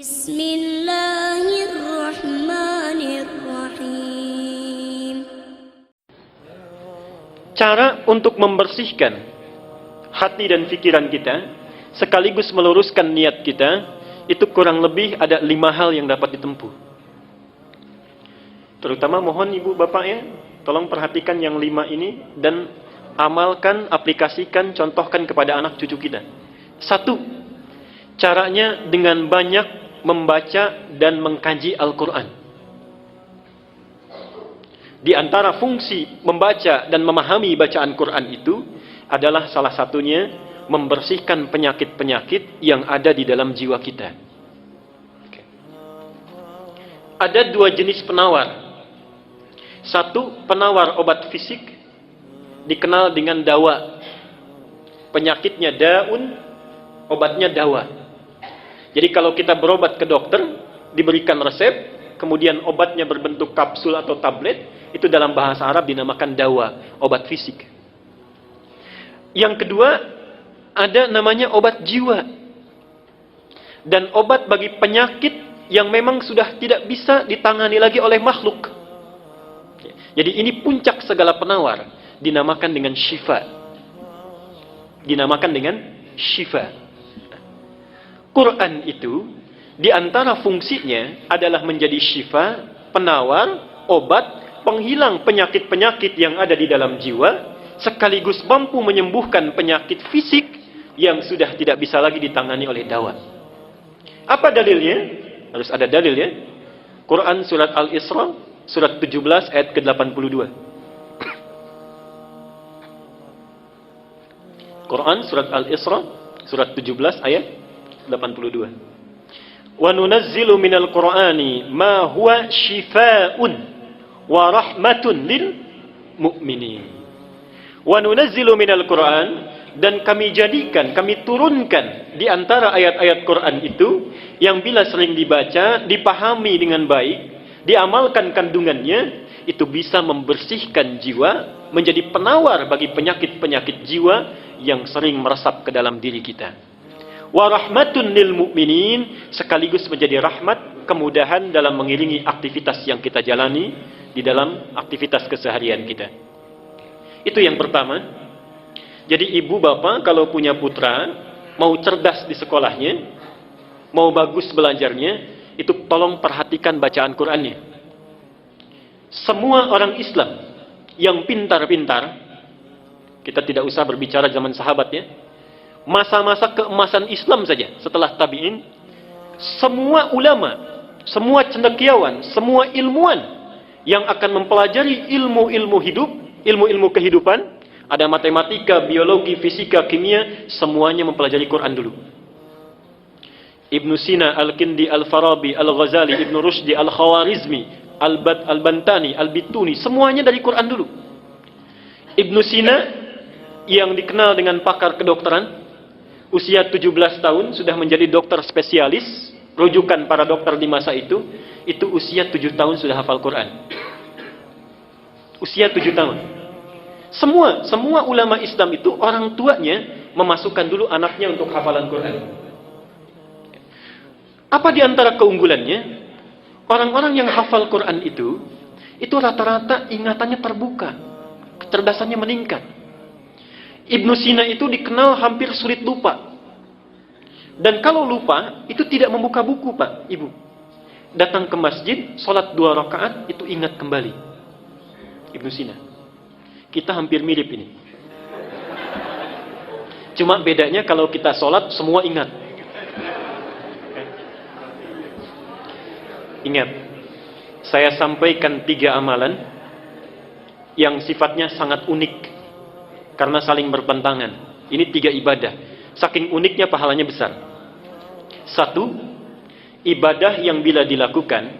Bismillahirrahmanirrahim. Cara untuk membersihkan hati dan pikiran kita, sekaligus meluruskan niat kita, itu kurang lebih ada 5 hal yang dapat ditempuh. Terutama mohon ibu bapak ya, tolong perhatikan yang 5 ini dan amalkan, aplikasikan, contohkan kepada anak cucu kita. 1. Caranya dengan banyak membaca dan mengkaji Al-Quran. Di antara fungsi membaca dan memahami bacaan Quran itu adalah salah satunya membersihkan penyakit-penyakit yang ada di dalam jiwa kita. Ada 2 jenis penawar. 1, penawar obat fisik, dikenal dengan dawa. Penyakitnya daun, obatnya dawa. Jadi kalau kita berobat ke dokter, diberikan resep, kemudian obatnya berbentuk kapsul atau tablet, itu dalam bahasa Arab dinamakan dawa, obat fisik. Yang kedua, ada namanya obat jiwa. Dan obat bagi penyakit yang memang sudah tidak bisa ditangani lagi oleh makhluk. Jadi ini puncak segala penawar, dinamakan dengan syifa. Dinamakan dengan syifa. Quran itu, di antara fungsinya adalah menjadi syifa, penawar, obat, penghilang penyakit-penyakit yang ada di dalam jiwa, sekaligus mampu menyembuhkan penyakit fisik yang sudah tidak bisa lagi ditangani oleh dawa. Apa dalilnya? Harus ada dalil ya. Quran surat Al-Isra, surat 17 ayat ke-82. Quran surat Al-Isra, surat 17 ayat 82. Wa nunazzilu minal Qur'ani ma huwa shifaa'un wa rahmatun lil mu'minin. Wa nunazzilu minal Qur'an, dan kami jadikan, kami turunkan di antara ayat-ayat Quran itu yang bila sering dibaca, dipahami dengan baik, diamalkan kandungannya, itu bisa membersihkan jiwa, menjadi penawar bagi penyakit-penyakit jiwa yang sering meresap ke dalam diri kita. Wa rahmatun lil mu'minin, sekaligus menjadi rahmat, kemudahan dalam mengiringi aktivitas yang kita jalani di dalam aktivitas keseharian kita. Itu yang pertama. Jadi ibu bapak kalau punya putra, mau cerdas di sekolahnya, mau bagus belajarnya, itu tolong perhatikan bacaan Qur'annya. Semua orang Islam yang pintar-pintar, kita tidak usah berbicara zaman sahabat ya, masa-masa keemasan Islam saja setelah tabi'in, semua ulama, semua cendekiawan, semua ilmuwan yang akan mempelajari ilmu-ilmu hidup, ilmu-ilmu kehidupan, ada matematika, biologi, fisika, kimia, semuanya mempelajari Quran dulu. Ibnu Sina, Al-Kindi, Al-Farabi, Al-Ghazali, Ibnu Rushdi, Al-Khawarizmi, Al-Bantani, Al-Bituni, semuanya dari Quran dulu. Ibnu Sina yang dikenal dengan pakar kedokteran, usia 17 tahun sudah menjadi dokter spesialis, rujukan para dokter di masa itu usia 7 tahun sudah hafal Quran. Usia 7 tahun. Semua ulama Islam itu orang tuanya memasukkan dulu anaknya untuk hafalan Quran. Apa di antara keunggulannya? Orang-orang yang hafal Quran itu rata-rata ingatannya terbuka, kecerdasannya meningkat. Ibnu Sina itu dikenal hampir sulit lupa. Dan kalau lupa, itu tidak membuka buku, Pak, Ibu. Datang ke masjid, sholat 2 rakaat, itu ingat kembali. Ibnu Sina. Kita hampir mirip ini. Cuma bedanya kalau kita sholat, semua ingat. Ingat, saya sampaikan 3 amalan yang sifatnya sangat unik. Karena saling bertentangan. Ini 3 ibadah. Saking uniknya pahalanya besar. 1, ibadah yang bila dilakukan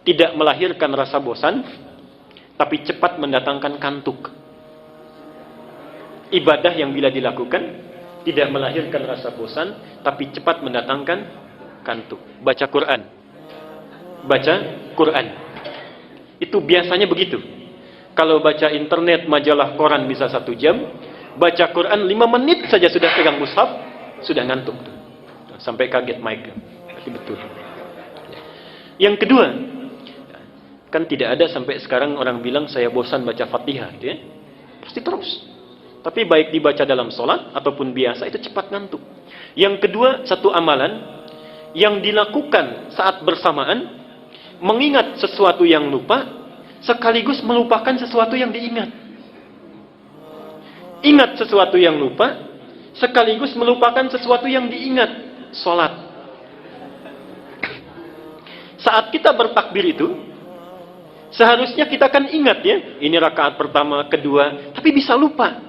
tidak melahirkan rasa bosan, tapi cepat mendatangkan kantuk. Ibadah yang bila dilakukan tidak melahirkan rasa bosan, tapi cepat mendatangkan kantuk. Baca Quran. Baca Quran. Itu biasanya begitu. Kalau baca internet, majalah, koran bisa 1 jam, baca Quran 5 menit saja sudah pegang mushaf, sudah ngantuk. Sampai kaget mic. Berarti pasti betul. Yang kedua, kan tidak ada sampai sekarang orang bilang saya bosan baca Fatihah, gitu ya. Pasti terus. Tapi baik dibaca dalam sholat ataupun biasa itu cepat ngantuk. Yang kedua, satu amalan yang dilakukan saat bersamaan, mengingat sesuatu yang lupa sekaligus melupakan sesuatu yang diingat. Ingat sesuatu yang lupa sekaligus melupakan sesuatu yang diingat. Sholat. Saat kita bertakbir itu, seharusnya kita kan ingat ya, ini rakaat pertama, kedua, tapi bisa lupa.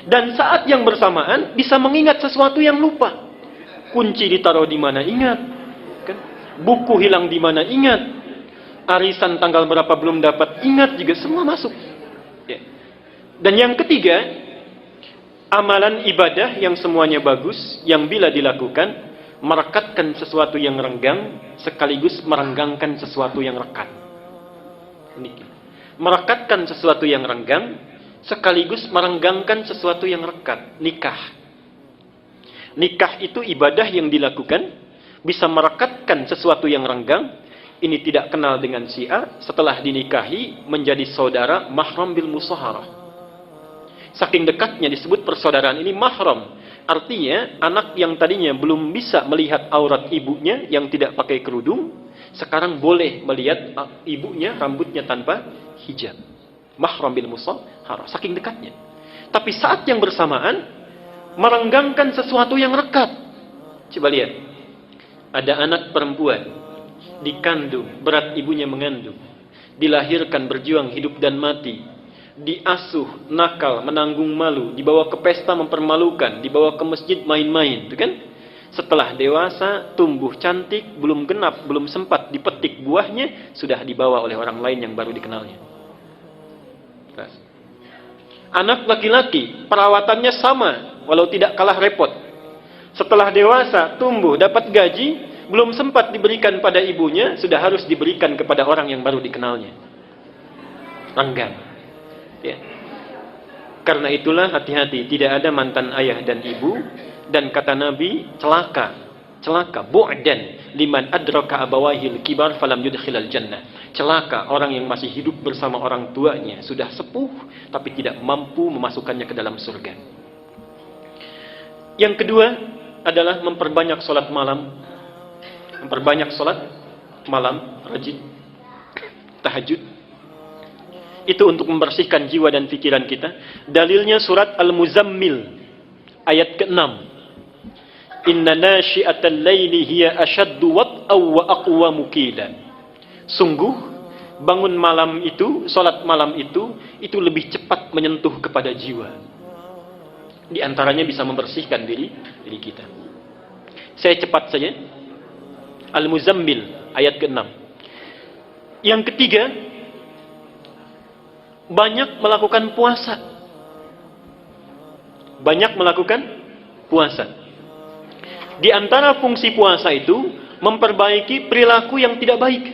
Dan saat yang bersamaan bisa mengingat sesuatu yang lupa. Kunci ditaruh di mana ingat, kan? Buku hilang di mana ingat, arisan tanggal berapa belum dapat ingat, juga semua masuk. Ya. Dan yang ketiga, amalan ibadah yang semuanya bagus, yang bila dilakukan merekatkan sesuatu yang renggang sekaligus merenggangkan sesuatu yang rekat. Merekatkan sesuatu yang renggang sekaligus merenggangkan sesuatu yang rekat. Nikah. Nikah itu ibadah yang dilakukan bisa merekatkan sesuatu yang renggang. Ini tidak kenal dengan si A, setelah dinikahi menjadi saudara mahram bil musaharah. Saking dekatnya disebut persaudaraan ini mahram. Artinya anak yang tadinya belum bisa melihat aurat ibunya yang tidak pakai kerudung, sekarang boleh melihat ibunya rambutnya tanpa hijab. Mahram bil musaharah, saking dekatnya. Tapi saat yang bersamaan merenggangkan sesuatu yang rekat. Coba lihat. Ada anak perempuan dikandung, berat ibunya mengandung, dilahirkan berjuang hidup dan mati, diasuh, nakal, menanggung malu, dibawa ke pesta mempermalukan, dibawa ke masjid main-main, itu kan? Setelah dewasa, tumbuh cantik, belum genap, belum sempat dipetik buahnya, sudah dibawa oleh orang lain yang baru dikenalnya. Anak laki-laki, perawatannya sama, walau tidak kalah repot. Setelah dewasa, tumbuh, dapat gaji, belum sempat diberikan pada ibunya, sudah harus diberikan kepada orang yang baru dikenalnya. Renggang. Ya. Karena itulah hati-hati, tidak ada mantan ayah dan ibu, dan kata Nabi, celaka, bu'dan liman adraka abawahil kibar falam yudkhilal jannah. Celaka orang yang masih hidup bersama orang tuanya, sudah sepuh tapi tidak mampu memasukkannya ke dalam surga. Yang kedua adalah memperbanyak salat malam. Memperbanyak salat malam, rajin tahajud. Itu untuk membersihkan jiwa dan pikiran kita. Dalilnya surat Al-Muzammil ayat ke-6. Inna nashi'atal laili hiya ashaddu wat'aw wa aqwamu qila. Sungguh bangun malam itu, salat malam itu lebih cepat menyentuh kepada jiwa. Di antaranya bisa membersihkan diri kita. Saya cepat saja. Al-Muzammil ayat ke-6. Yang ketiga, banyak melakukan puasa. Banyak melakukan puasa. Di antara fungsi puasa itu memperbaiki perilaku yang tidak baik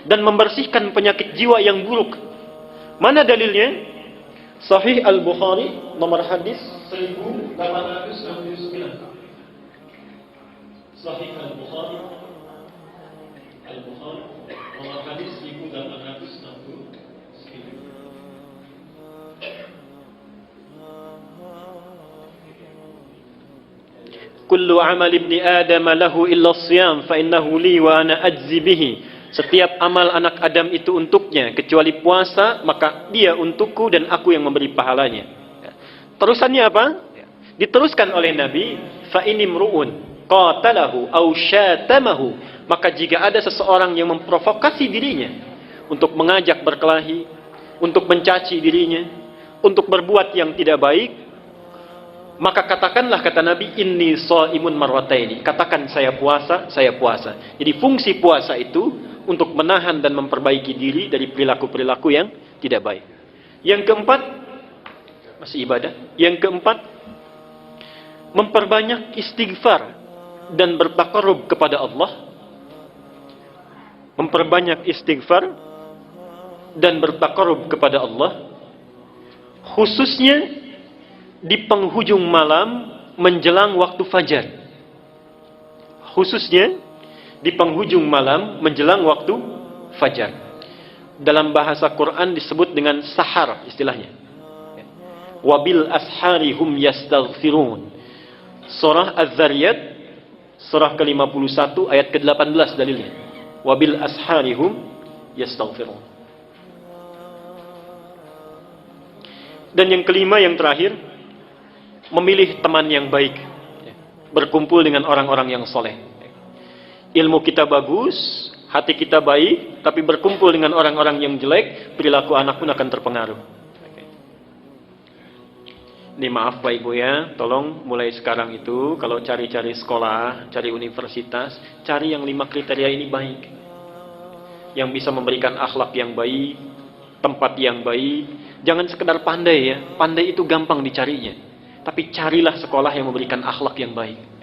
dan membersihkan penyakit jiwa yang buruk. Mana dalilnya? Sahih Al-Bukhari nomor hadis 1869. Sahih Al-Bukhari nomor hadis 1869. Kullu amal ibni Adam lahu illa siyam fa innahu li wa ana ajzi bihi. Setiap amal anak Adam itu untuknya kecuali puasa, maka dia untukku dan aku yang memberi pahalanya. Terusannya apa? Diteruskan oleh Nabi, fa inimruun qatalahu aw syatamahu, maka jika ada seseorang yang memprovokasi dirinya untuk mengajak berkelahi, untuk mencaci dirinya, untuk berbuat yang tidak baik, maka katakanlah, kata Nabi, inni shaimun marwataini. Katakan saya puasa, saya puasa. Jadi fungsi puasa itu untuk menahan dan memperbaiki diri dari perilaku-perilaku yang tidak baik. Yang keempat, masih ibadah. Yang keempat, memperbanyak istighfar dan bertaqarrub kepada Allah. Memperbanyak istighfar dan bertaqarrub kepada Allah, khususnya di penghujung malam menjelang waktu fajar. khususnya di penghujung malam menjelang waktu fajar. Dalam bahasa Quran disebut dengan sahar istilahnya. Wabil ashari hum yastaghfirun. Surah Az-Zariyat, surah ke-51 ayat ke-18 dalilnya. Wabil ashari hum yastaghfirun. Dan yang kelima, yang terakhir, memilih teman yang baik. Berkumpul dengan orang-orang yang soleh. Ilmu kita bagus, hati kita baik, tapi berkumpul dengan orang-orang yang jelek, perilaku anak pun akan terpengaruh. Ini maaf Pak Ibu ya, tolong mulai sekarang itu kalau cari-cari sekolah, cari universitas, cari yang 5 kriteria ini baik. Yang bisa memberikan akhlak yang baik, tempat yang baik. Jangan sekedar pandai ya, pandai itu gampang dicarinya. Tapi carilah sekolah yang memberikan akhlak yang baik.